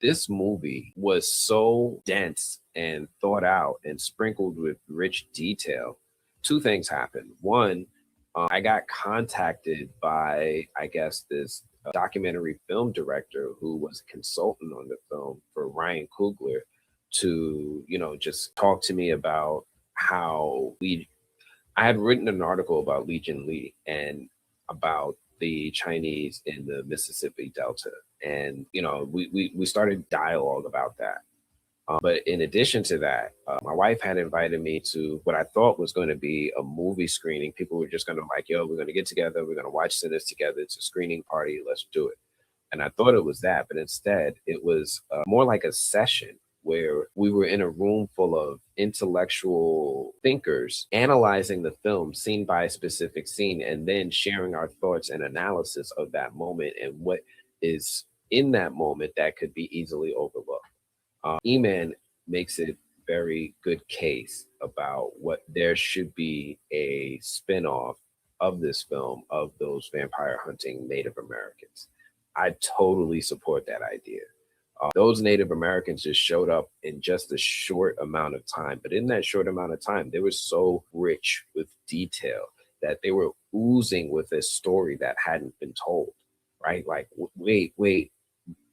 this movie was so dense and thought out and sprinkled with rich detail. Two things happened. One, I got contacted by, I guess, this documentary film director who was a consultant on the film for Ryan Coogler to, just talk to me about how I had written an article about Legion Lee and about the Chinese in the Mississippi Delta. And, we started dialogue about that. But in addition to that, my wife had invited me to what I thought was going to be a movie screening. People were just going to like, yo, we're going to get together. We're going to watch this together. It's a screening party. Let's do it. And I thought it was that, but instead it was more like a session where we were in a room full of intellectual thinkers analyzing the film scene by a specific scene and then sharing our thoughts and analysis of that moment and what is in that moment that could be easily overlooked. E-Man makes it very good case about what there should be a spin-off of this film of those vampire hunting Native Americans. I totally support that idea. Those Native Americans just showed up in just a short amount of time. But in that short amount of time, they were so rich with detail that they were oozing with a story that hadn't been told, right? Like, wait,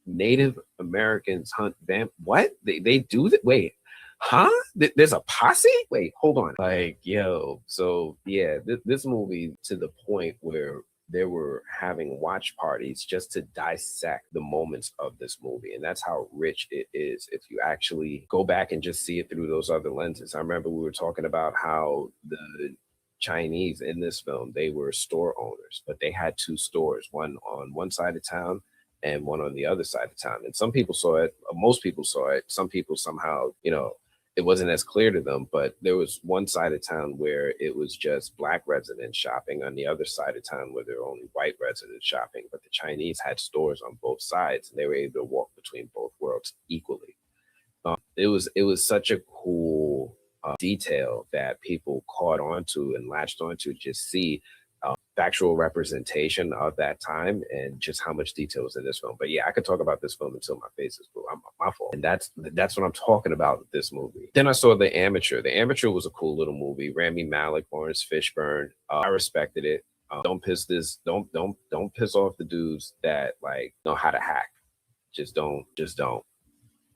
Native Americans hunt vamp. What? They do that? Wait, huh? There's a posse? Wait, hold on. Like, yo. So yeah, this movie to the point where they were having watch parties just to dissect the moments of this movie. And that's how rich it is if you actually go back and just see it through those other lenses. I remember we were talking about how the Chinese in this film, they were store owners, but they had two stores, one on one side of town and one on the other side of town. And some people saw it, most people saw it. Some people somehow, it wasn't as clear to them, but there was one side of town where it was just Black residents shopping, on the other side of town where there were only white residents shopping. But the Chinese had stores on both sides and they were able to walk between both worlds equally. It was such a cool detail that people caught onto and latched onto, just see factual representation of that time and just how much detail is in this film. But yeah, I could talk about this film until my face is blue. I'm my fault. And that's what I'm talking about with this movie. Then I saw The Amateur. The Amateur was a cool little movie. Rami Malek, Lawrence Fishburne. I respected it. Don't piss off the dudes that like know how to hack. Just don't.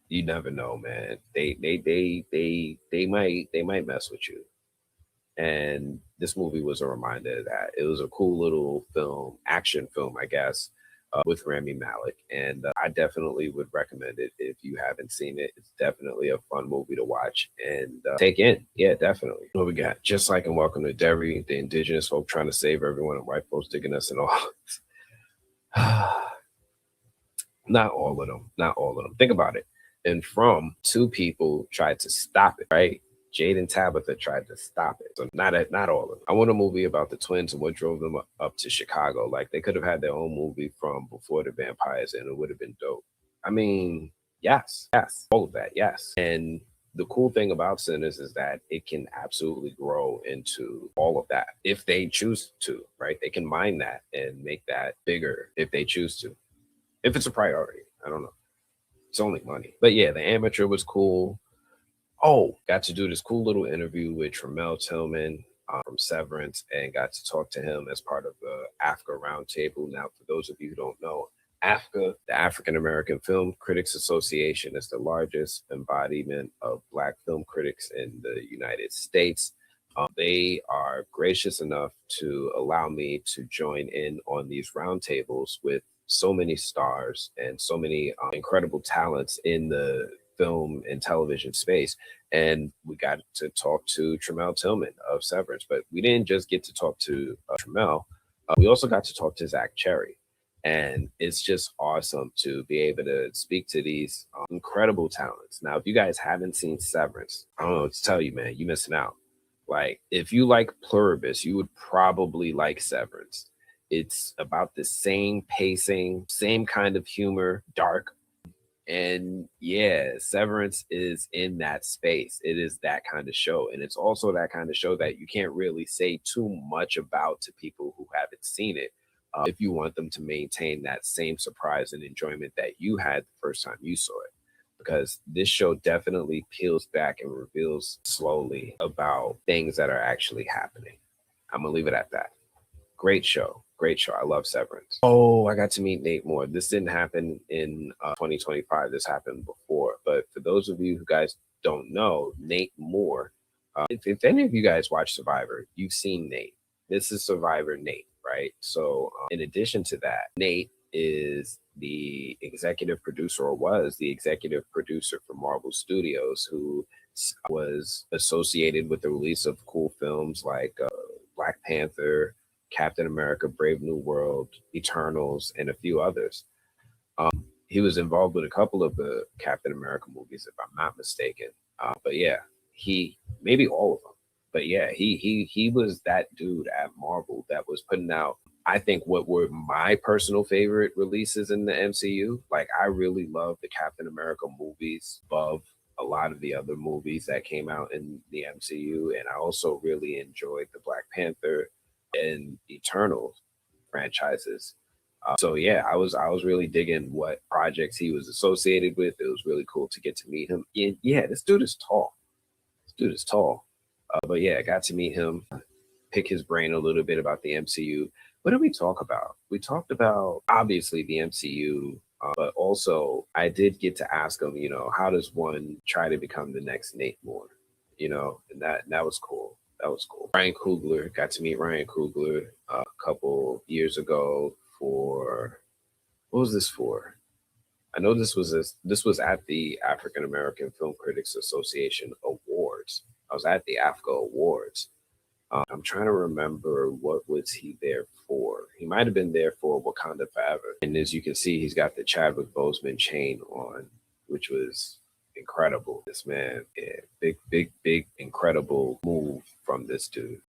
You never know, man. They might mess with you. And this movie was a reminder of that. It was a cool little film, action film, I guess, with Rami Malek. And I definitely would recommend it if you haven't seen it. It's definitely a fun movie to watch and take in. Yeah, definitely. What we got? Just Like and Welcome to Derry, the indigenous folk trying to save everyone and white folks digging us and all. Not all of them. Not all of them. Think about it. And From, two people tried to stop it, right? Jade and Tabitha tried to stop it. So not all of them. I want a movie about the twins and what drove them up to Chicago. Like they could have had their own movie from before the vampires and it would have been dope. I mean, yes, all of that, yes. And the cool thing about Sinners is that it can absolutely grow into all of that if they choose to, right? They can mine that and make that bigger if they choose to. If it's a priority, I don't know. It's only money. But yeah, The Amateur was cool. Oh, got to do this cool little interview with Tremel Tillman from Severance and got to talk to him as part of the AFCA Roundtable. Now, for those of you who don't know, AFCA, the African American Film Critics Association, is the largest embodiment of Black film critics in the United States. They are gracious enough to allow me to join in on these roundtables with so many stars and so many incredible talents in the film and television space. And we got to talk to Tremel Tillman of Severance, but we didn't just get to talk to Tremel. We also got to talk to Zach Cherry. And it's just awesome to be able to speak to these incredible talents. Now, if you guys haven't seen Severance, I don't know what to tell you, man, you're missing out. Like, if you like Pluribus, you would probably like Severance. It's about the same pacing, same kind of humor, dark. And yeah, Severance is in that space. It is that kind of show. And it's also that kind of show that you can't really say too much about to people who haven't seen it if you want them to maintain that same surprise and enjoyment that you had the first time you saw it. Because this show definitely peels back and reveals slowly about things that are actually happening. I'm going to leave it at that. Great show. Great show. I love Severance. Oh, I got to meet Nate Moore. This didn't happen in 2025. This happened before. But for those of you who guys don't know, Nate Moore, if any of you guys watch Survivor, you've seen Nate. This is Survivor Nate, right? So in addition to that, Nate is the executive producer, or was the executive producer for Marvel Studios, who was associated with the release of cool films like Black Panther, Captain America, Brave New World, Eternals, and a few others. He was involved with a couple of the Captain America movies, if I'm not mistaken. But yeah, he maybe all of them. But yeah, he was that dude at Marvel that was putting out, I think, what were my personal favorite releases in the MCU. Like, I really love the Captain America movies above a lot of the other movies that came out in the MCU, and I also really enjoyed the Black Panther and Eternal franchises. So yeah, I was really digging what projects he was associated with. It was really cool to get to meet him. And yeah, this dude is tall. This dude is tall. But yeah, I got to meet him, pick his brain a little bit about the MCU. What did we talk about? We talked about obviously the MCU, but also I did get to ask him, how does one try to become the next Nate Moore? And that was cool. That was cool. Ryan Coogler, got to meet Ryan Coogler a couple years ago for, what was this for? I know this was at the African American Film Critics Association Awards. I was at the AFCA Awards. I'm trying to remember, what was he there for? He might have been there for Wakanda Forever. And as you can see, he's got the Chadwick Boseman chain on, which was incredible. This man, yeah, big, incredible move from this dude.